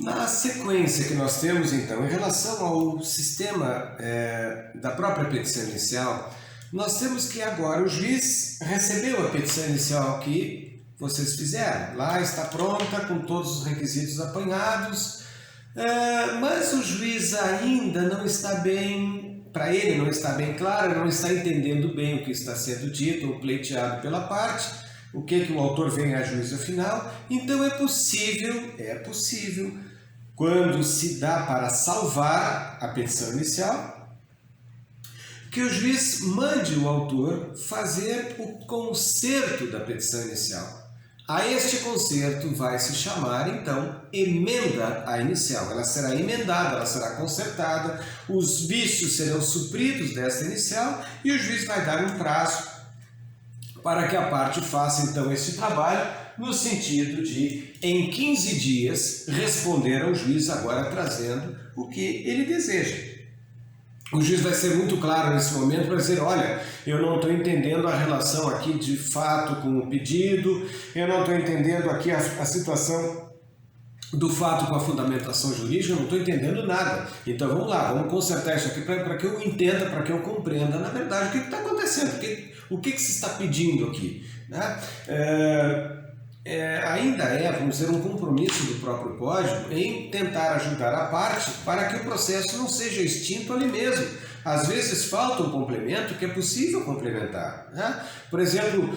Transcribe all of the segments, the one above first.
Na sequência que nós temos, então, em relação ao sistema da própria petição inicial, nós temos que agora o juiz recebeu a petição inicial que vocês fizeram. Lá está pronta, com todos os requisitos apanhados, mas o juiz ainda não está bem, para ele não está bem claro, não está entendendo bem o que está sendo dito ou pleiteado pela parte, o que o autor vem a juízo final. Então é possível, quando se dá para salvar a petição inicial, que o juiz mande o autor fazer o conserto da petição inicial. A este conserto vai se chamar, então, emenda à inicial. Ela será emendada, ela será consertada, os vícios serão supridos dessa inicial e o juiz vai dar um prazo para que a parte faça, então, esse trabalho, no sentido de, em 15 dias, responder ao juiz, agora trazendo o que ele deseja. O juiz vai ser muito claro nesse momento para dizer, olha, eu não estou entendendo a relação aqui de fato com o pedido, eu não estou entendendo aqui a situação do fato com a fundamentação jurídica, eu não estou entendendo nada. Então vamos lá, vamos consertar isso aqui para que eu entenda, para que eu compreenda, na verdade, o que está acontecendo, o que se está pedindo aqui, né? Ainda vamos dizer, um compromisso do próprio Código em tentar ajudar a parte para que o processo não seja extinto ali mesmo. Às vezes falta um complemento que é possível complementar, né? Por exemplo,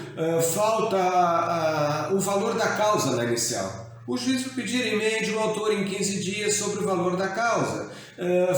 falta o valor da causa na inicial. O juiz vai pedir emende o autor em 15 dias sobre o valor da causa.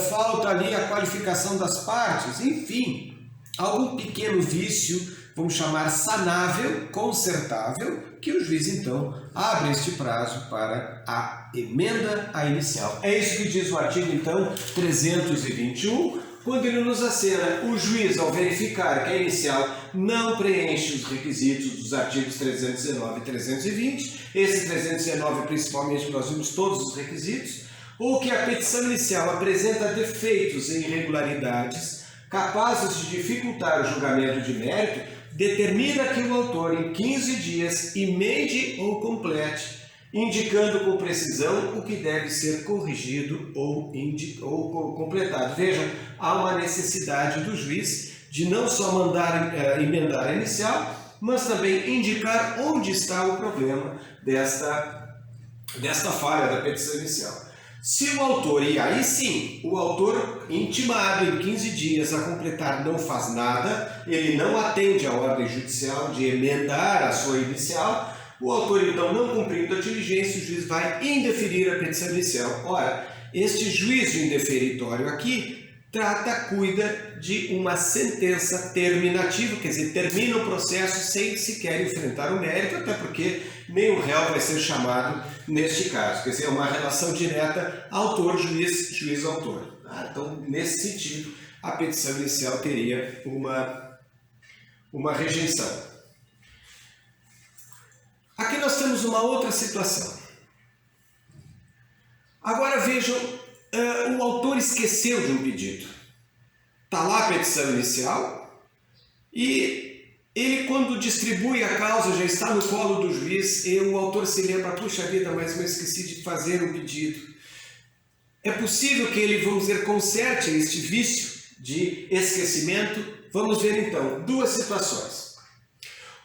Falta ali a qualificação das partes, enfim, algum pequeno vício, vamos chamar sanável, consertável, que o juiz então abre este prazo para a emenda à inicial. É isso que diz o artigo então 321, quando ele nos acena: o juiz, ao verificar que a inicial não preenche os requisitos dos artigos 319 e 320, esse 319 principalmente nós vimos todos os requisitos, ou que a petição inicial apresenta defeitos e irregularidades capazes de dificultar o julgamento de mérito, determina que o autor, em 15 dias, emende ou complete, indicando com precisão o que deve ser corrigido ou completado. Vejam, há uma necessidade do juiz de não só mandar emendar a inicial, mas também indicar onde está o problema desta falha da petição inicial. Se o autor, e aí sim, o autor intimado em 15 dias a completar não faz nada, ele não atende à ordem judicial de emendar a sua inicial, o autor então não cumprindo a diligência, o juiz vai indeferir a petição inicial. Ora, este juízo indeferitório aqui cuida de uma sentença terminativa, quer dizer, termina o processo sem sequer enfrentar o mérito, até porque nem o réu vai ser chamado neste caso. Quer dizer, é uma relação direta autor-juiz, juiz-autor. Então, nesse sentido, a petição inicial teria uma rejeição. Aqui nós temos uma outra situação. Agora vejam, o autor esqueceu de um pedido. Está lá a petição inicial e ele, quando distribui a causa, já está no colo do juiz e o autor se lembra: puxa vida, mas eu esqueci de fazer um pedido. É possível que ele, vamos dizer, conserte este vício de esquecimento? Vamos ver então duas situações.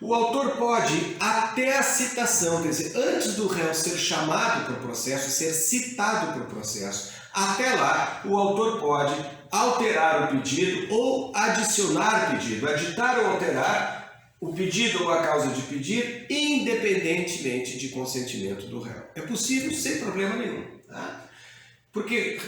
O autor pode, até a citação, quer dizer, antes do réu ser chamado para o processo, ser citado para o processo, até lá o autor pode alterar o pedido ou adicionar o pedido, aditar ou alterar o pedido ou a causa de pedir, independentemente de consentimento do réu. É possível sem problema nenhum, tá? Porque,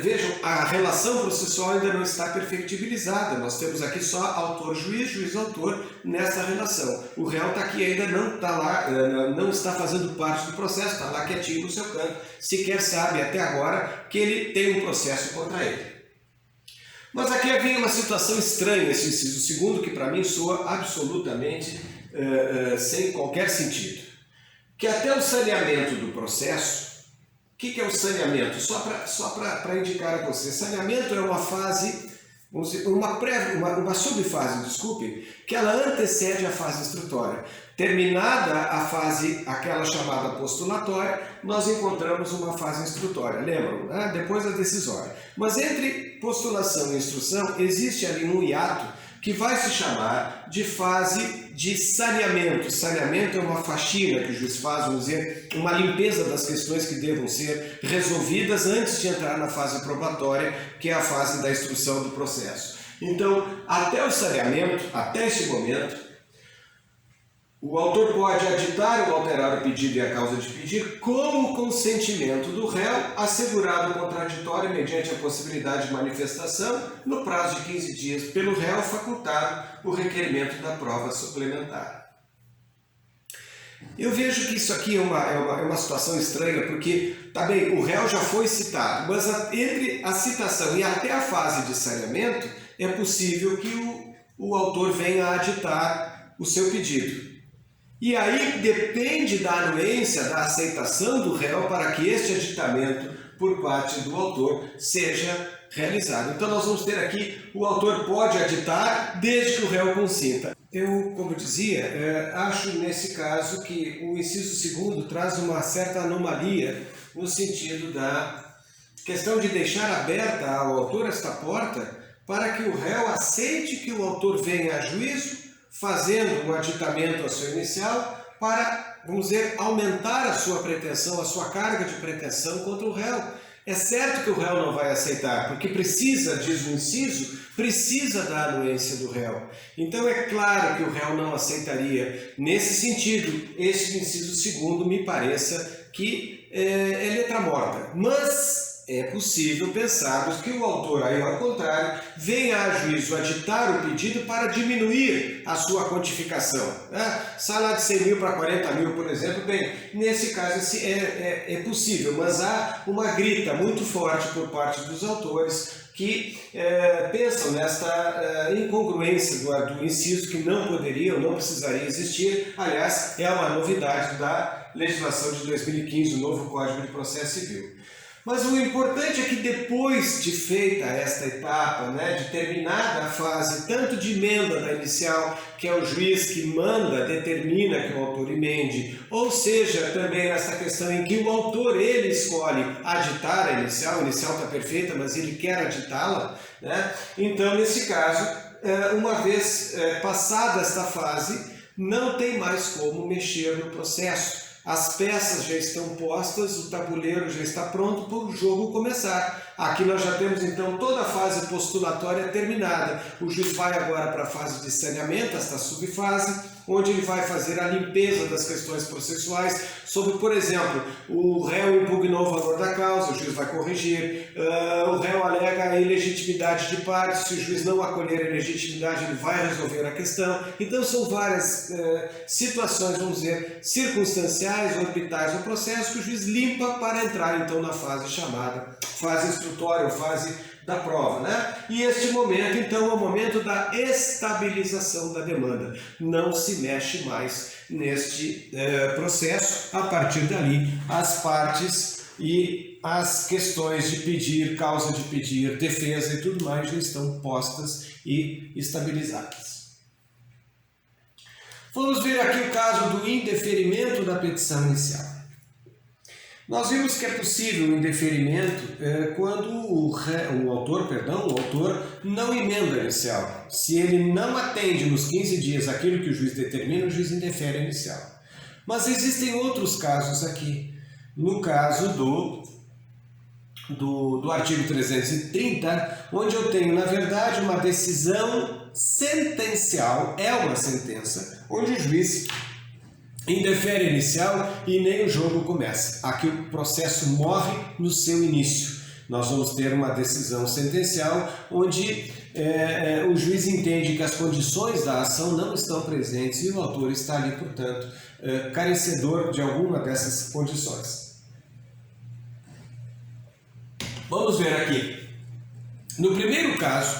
vejam, a relação processual ainda não está perfectibilizada. Nós temos aqui só autor-juiz, juiz-autor nessa relação. O réu está aqui, ainda não está lá, não está fazendo parte do processo, está lá quietinho no seu canto. Sequer sabe até agora que ele tem um processo contra ele. Mas aqui havia uma situação estranha, esse inciso segundo, que para mim soa absolutamente sem qualquer sentido. Que até o saneamento do processo. O que é o saneamento? Só para indicar a você, saneamento é uma fase vamos dizer, uma subfase, desculpe, que ela antecede a fase instrutória. Terminada a fase, aquela chamada postulatória, nós encontramos uma fase instrutória, lembram? Né? Depois a decisória. Mas entre postulação e instrução, existe ali um hiato que vai se chamar de fase de saneamento. Saneamento é uma faxina que o juiz faz, vamos dizer, uma limpeza das questões que devam ser resolvidas antes de entrar na fase probatória, que é a fase da instrução do processo. Então, até o saneamento, até esse momento, o autor pode aditar ou alterar o pedido e a causa de pedir com o consentimento do réu, assegurado o contraditório mediante a possibilidade de manifestação, no prazo de 15 dias, pelo réu facultado o requerimento da prova suplementar. Eu vejo que isso aqui é uma situação estranha, porque, tá bem, o réu já foi citado, mas entre a citação e até a fase de saneamento, é possível que o autor venha a aditar o seu pedido. E aí depende da anuência, da aceitação do réu para que este aditamento por parte do autor seja realizado. Então nós vamos ter aqui, o autor pode aditar desde que o réu consinta. Eu, como dizia, acho nesse caso que o inciso 2º traz uma certa anomalia no sentido da questão de deixar aberta ao autor esta porta para que o réu aceite que o autor venha a juízo fazendo um aditamento à sua inicial para, vamos dizer, aumentar a sua pretensão, a sua carga de pretensão contra o réu. É certo que o réu não vai aceitar, porque precisa, diz o inciso, precisa da anuência do réu. Então é claro que o réu não aceitaria. Nesse sentido, este inciso 2º me pareça que é letra morta. Mas é possível pensarmos que o autor, aí ao contrário, venha a juízo aditar o pedido para diminuir a sua quantificação. Sai lá de 100 mil para 40 mil, por exemplo. Bem, nesse caso é possível, mas há uma grita muito forte por parte dos autores que pensam nesta incongruência do inciso que não poderia ou não precisaria existir. Aliás, é uma novidade da legislação de 2015, o novo Código de Processo Civil. Mas o importante é que depois de feita esta etapa, de terminada a fase tanto de emenda da inicial, que é o juiz que manda, determina que o autor emende, ou seja, também nessa questão em que o autor, ele escolhe aditar a inicial está perfeita, mas ele quer aditá-la, então nesse caso, uma vez passada esta fase, não tem mais como mexer no processo. As peças já estão postas, o tabuleiro já está pronto para o jogo começar. Aqui nós já temos então toda a fase postulatória terminada. O juiz vai agora para a fase de saneamento, esta subfase, onde ele vai fazer a limpeza das questões processuais sobre, por exemplo, o réu impugnou o valor da causa, o juiz vai corrigir, o réu alega a ilegitimidade de parte, se o juiz não acolher a ilegitimidade, ele vai resolver a questão. Então são várias situações, vamos dizer, circunstanciais, orbitais no processo que o juiz limpa para entrar então na fase chamada fase instrutória ou fase da prova, E este momento, então, é o momento da estabilização da demanda. Não se mexe mais neste processo. A partir dali, as partes e as questões de pedir, causa de pedir, defesa e tudo mais já estão postas e estabilizadas. Vamos ver aqui o caso do indeferimento da petição inicial. Nós vimos que é possível o indeferimento quando o autor não emenda a inicial. Se ele não atende nos 15 dias aquilo que o juiz determina, o juiz indefere a inicial. Mas existem outros casos aqui. No caso do artigo 330, onde eu tenho, na verdade, uma decisão sentencial, é uma sentença, onde o juiz indefere a inicial e nem o jogo começa. Aqui o processo morre no seu início. Nós vamos ter uma decisão sentencial onde o juiz entende que as condições da ação não estão presentes e o autor está ali, portanto, carecedor de alguma dessas condições. Vamos ver aqui. No primeiro caso,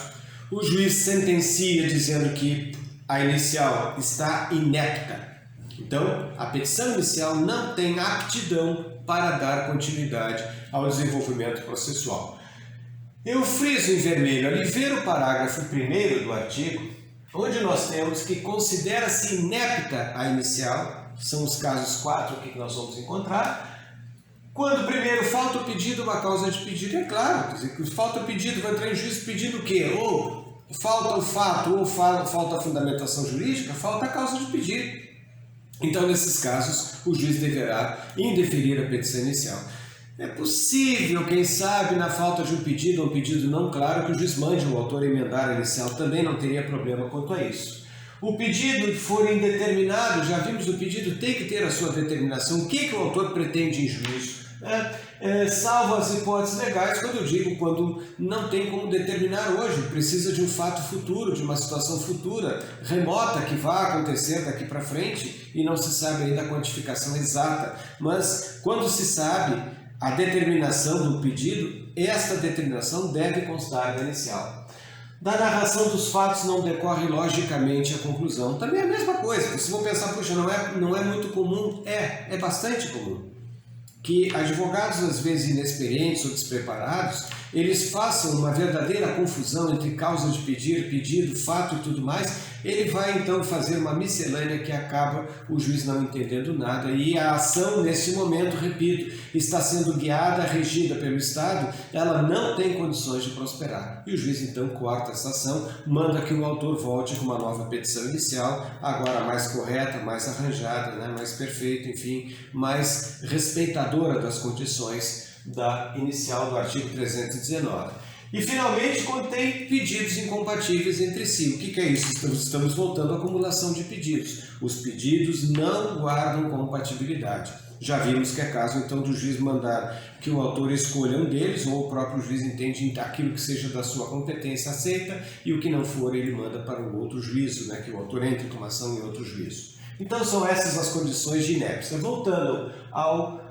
o juiz sentencia dizendo que a inicial está inepta. Então, a petição inicial não tem aptidão para dar continuidade ao desenvolvimento processual. Eu friso em vermelho ali, ver o parágrafo 1º do artigo, onde nós temos que considera-se inepta a inicial, são os casos 4 aqui que nós vamos encontrar, quando primeiro falta o pedido ou a causa de pedido. É claro, quer dizer, que falta o pedido, vai entrar em juízo pedindo o quê? Ou falta o fato, ou falta a fundamentação jurídica, falta a causa de pedido. Então, nesses casos, o juiz deverá indeferir a petição inicial. É possível, quem sabe, na falta de um pedido ou um pedido não claro, que o juiz mande o autor emendar a inicial, também não teria problema quanto a isso. O pedido for indeterminado, já vimos, o pedido tem que ter a sua determinação, o que o autor pretende em juízo. Salvo as hipóteses legais, quando eu digo quando não tem como determinar hoje, precisa de um fato futuro, de uma situação futura, remota, que vai acontecer daqui para frente e não se sabe ainda a quantificação exata. Mas quando se sabe a determinação do pedido, esta determinação deve constar na inicial. Da narração dos fatos não decorre logicamente a conclusão. Também é a mesma coisa. Se vou pensar, puxa, não é muito comum. É bastante comum que advogados, às vezes inexperientes ou despreparados, eles façam uma verdadeira confusão entre causa de pedir, pedido, fato e tudo mais. Ele vai então fazer uma miscelânea que acaba o juiz não entendendo nada, e a ação nesse momento, repito, está sendo guiada, regida pelo Estado, ela não tem condições de prosperar. E o juiz então corta essa ação, manda que o autor volte com uma nova petição inicial, agora mais correta, mais arranjada, né, mais perfeita, enfim, mais respeitadora das condições da inicial do artigo 319. E, finalmente, contém pedidos incompatíveis entre si. O que é isso? Estamos voltando à acumulação de pedidos. Os pedidos não guardam compatibilidade. Já vimos que é caso, então, do juiz mandar que o autor escolha um deles, ou o próprio juiz entende aquilo que seja da sua competência aceita, e o que não for, ele manda para um outro juízo, né, que o autor entre com uma ação em outro juízo. Então, são essas as condições de inépcia. Voltando ao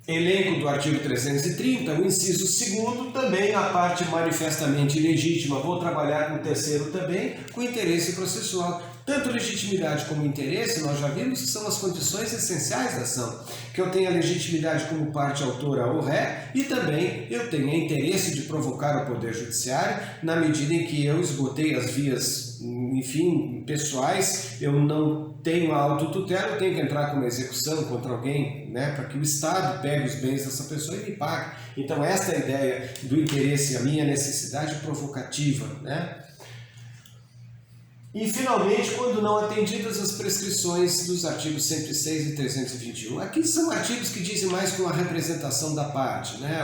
elenco do artigo 330, o inciso 2º, também a parte manifestamente ilegítima. Vou trabalhar com o terceiro também, com interesse processual. Tanto legitimidade como interesse, nós já vimos que são as condições essenciais da ação. Que eu tenha legitimidade como parte autora ou ré, e também eu tenha interesse de provocar o Poder Judiciário, na medida em que eu esgotei as vias, enfim, pessoais, eu não tenho a autotutela, eu tenho que entrar com uma execução contra alguém, né, para que o Estado pegue os bens dessa pessoa e me pague. Então, esta é a ideia do interesse, a minha necessidade provocativa, né? E, finalmente, quando não atendidas as prescrições dos artigos 106 e 321. Aqui são artigos que dizem mais com a representação da parte, né?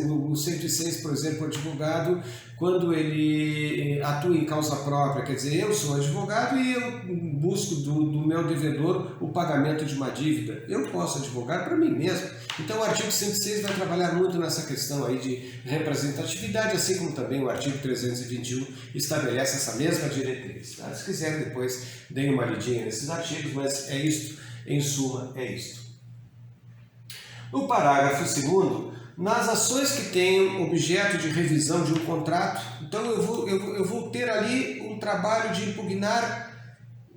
O 106, por exemplo, o advogado, quando ele atua em causa própria, quer dizer, eu sou advogado e eu busco do meu devedor o pagamento de uma dívida. Eu posso advogar para mim mesmo. Então, o artigo 106 vai trabalhar muito nessa questão aí de representatividade, assim como também o artigo 321 estabelece essa mesma diretriz. Tá? Se quiserem, depois deem uma lidinha nesses artigos, mas é isto, em suma, é isto. No parágrafo 2º, nas ações que tenham objeto de revisão de um contrato, então eu vou ter ali um trabalho de impugnar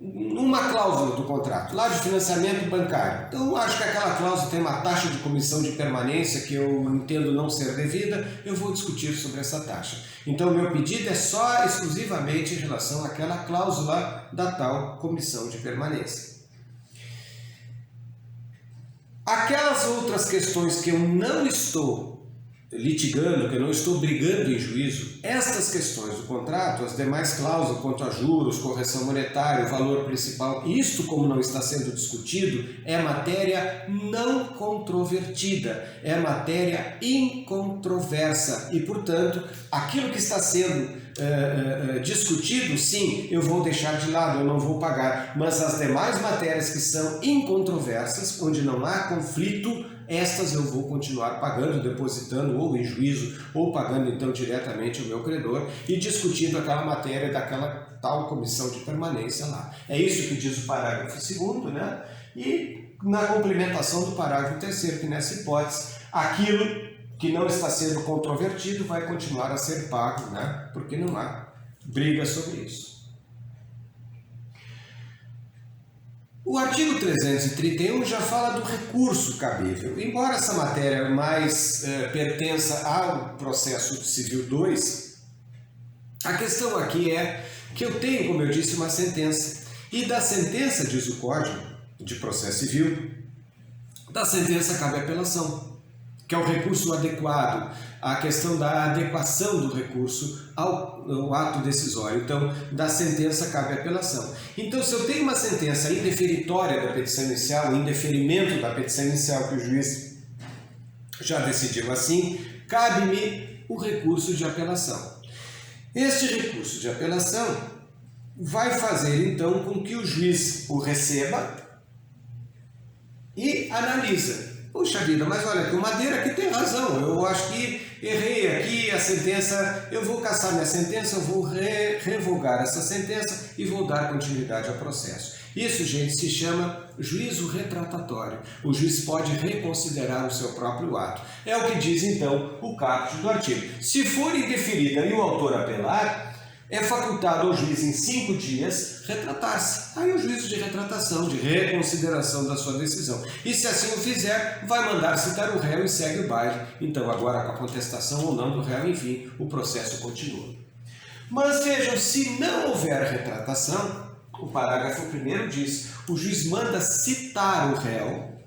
uma cláusula do contrato, lá de financiamento bancário. Então, acho que aquela cláusula tem uma taxa de comissão de permanência que eu entendo não ser devida, eu vou discutir sobre essa taxa. Então, o meu pedido é só exclusivamente em relação àquela cláusula da tal comissão de permanência. Aquelas outras questões que eu não estou litigando, que eu não estou brigando em juízo, estas questões do contrato, as demais cláusulas quanto a juros, correção monetária, o valor principal, isto, como não está sendo discutido, é matéria não controvertida, é matéria incontroversa e, portanto, aquilo que está sendo discutido, sim, eu vou deixar de lado, eu não vou pagar, mas as demais matérias que são incontroversas, onde não há conflito, estas eu vou continuar pagando, depositando ou em juízo, ou pagando então diretamente ao meu credor e discutindo aquela matéria daquela tal comissão de permanência lá. É isso que diz o parágrafo 2º, né? E na complementação do parágrafo 3º, que nessa hipótese, aquilo que não está sendo controvertido vai continuar a ser pago, né? Porque não há briga sobre isso. O artigo 331 já fala do recurso cabível. Embora essa matéria mais pertença ao processo civil 2, a questão aqui é que eu tenho, como eu disse, uma sentença. E da sentença, diz o Código de Processo Civil, da sentença cabe apelação, que é o recurso adequado, a questão da adequação do recurso ao ato decisório. Então, da sentença cabe apelação. Então, se eu tenho uma sentença indeferitória da petição inicial, indeferimento da petição inicial que o juiz já decidiu assim, cabe-me o recurso de apelação. Este recurso de apelação vai fazer, então, com que o juiz o receba e analisa. Puxa vida, mas olha, o Madeira aqui tem razão, eu acho que errei aqui a sentença, eu vou cassar minha sentença, eu vou revogar essa sentença e vou dar continuidade ao processo. Isso, gente, se chama juízo retratatório. O juiz pode reconsiderar o seu próprio ato. É o que diz, então, o caput do artigo. Se for indeferida e o autor apelar, é facultado ao juiz em 5 dias retratar-se. Aí o juízo de retratação, de reconsideração da sua decisão. E se assim o fizer, vai mandar citar o réu e segue o baile. Então agora com a contestação ou não do réu, enfim, o processo continua. Mas vejam, se não houver retratação, o parágrafo 1º diz, o juiz manda citar o réu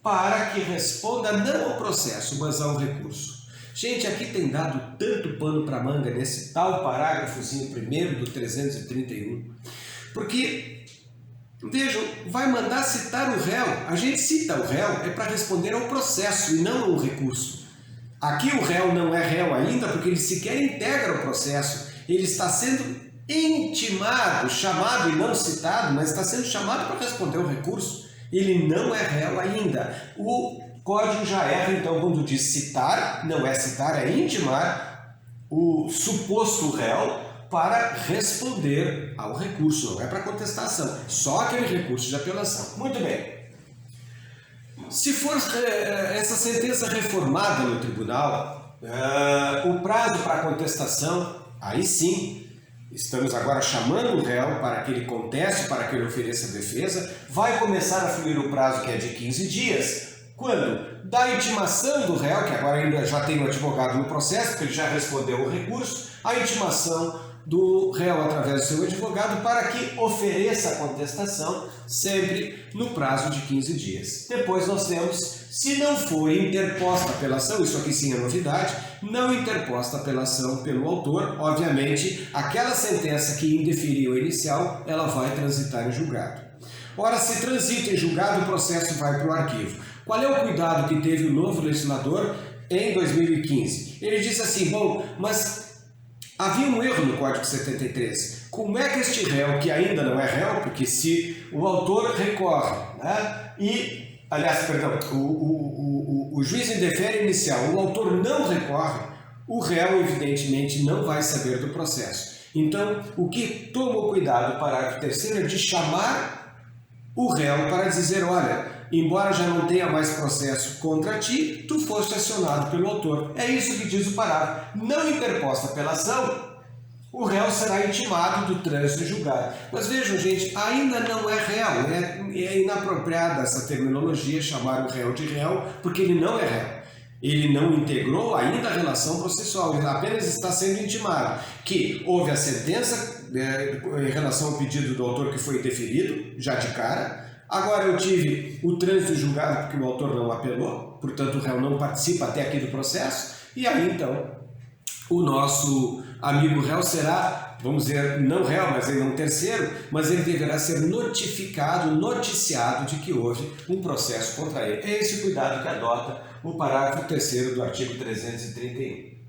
para que responda não ao processo, mas ao recurso. Gente, aqui tem dado tanto pano para manga nesse tal parágrafozinho 1º do 331, porque, vejam, vai mandar citar o réu. A gente cita o réu é para responder ao processo e não ao recurso. Aqui o réu não é réu ainda porque ele sequer integra o processo. Ele está sendo intimado, chamado e não citado, mas está sendo chamado para responder ao recurso. Ele não é réu ainda. O Código já erra, então, quando diz citar, não é citar, é intimar o suposto réu para responder ao recurso, não é para contestação, só aquele recurso de apelação. Muito bem. Se for essa sentença reformada no tribunal, o prazo para contestação, aí sim, estamos agora chamando o réu para que ele conteste, para que ele ofereça defesa, vai começar a fluir o prazo que é de 15 dias, quando da intimação do réu, que agora ainda já tem o advogado no processo, porque ele já respondeu o recurso, a intimação do réu através do seu advogado para que ofereça a contestação sempre no prazo de 15 dias. Depois nós temos, se não for interposta apelação, isso aqui sim é novidade, não interposta apelação pelo autor, obviamente aquela sentença que indeferiu a inicial, ela vai transitar em julgado. Ora, se transita em julgado, o processo vai para o arquivo. Qual é o cuidado que teve o novo legislador em 2015? Ele disse assim, bom, mas havia um erro no Código 73. Como é que este réu, que ainda não é réu, porque se o autor recorre, né, e, aliás, perdão, o juiz indefere inicial, o autor não recorre, o réu, evidentemente, não vai saber do processo. Então, o que tomou cuidado, parágrafo 3º, é de chamar o réu para dizer, olha, embora já não tenha mais processo contra ti, tu foste acionado pelo autor. É isso que diz o parágrafo. Não interposta apelação, o réu será intimado do trânsito julgado. Mas vejam, gente, ainda não é réu. É inapropriada essa terminologia, chamar o réu de réu, porque ele não é réu. Ele não integrou ainda a relação processual, ele apenas está sendo intimado. Que houve a sentença em relação ao pedido do autor que foi indeferido, já de cara. Agora eu tive o trânsito julgado porque o autor não apelou, portanto o réu não participa até aqui do processo, e aí então o nosso amigo réu será, vamos dizer, não réu, mas ainda um terceiro, mas ele deverá ser notificado, noticiado de que houve um processo contra ele. É esse o cuidado que adota o parágrafo 3º do artigo 331.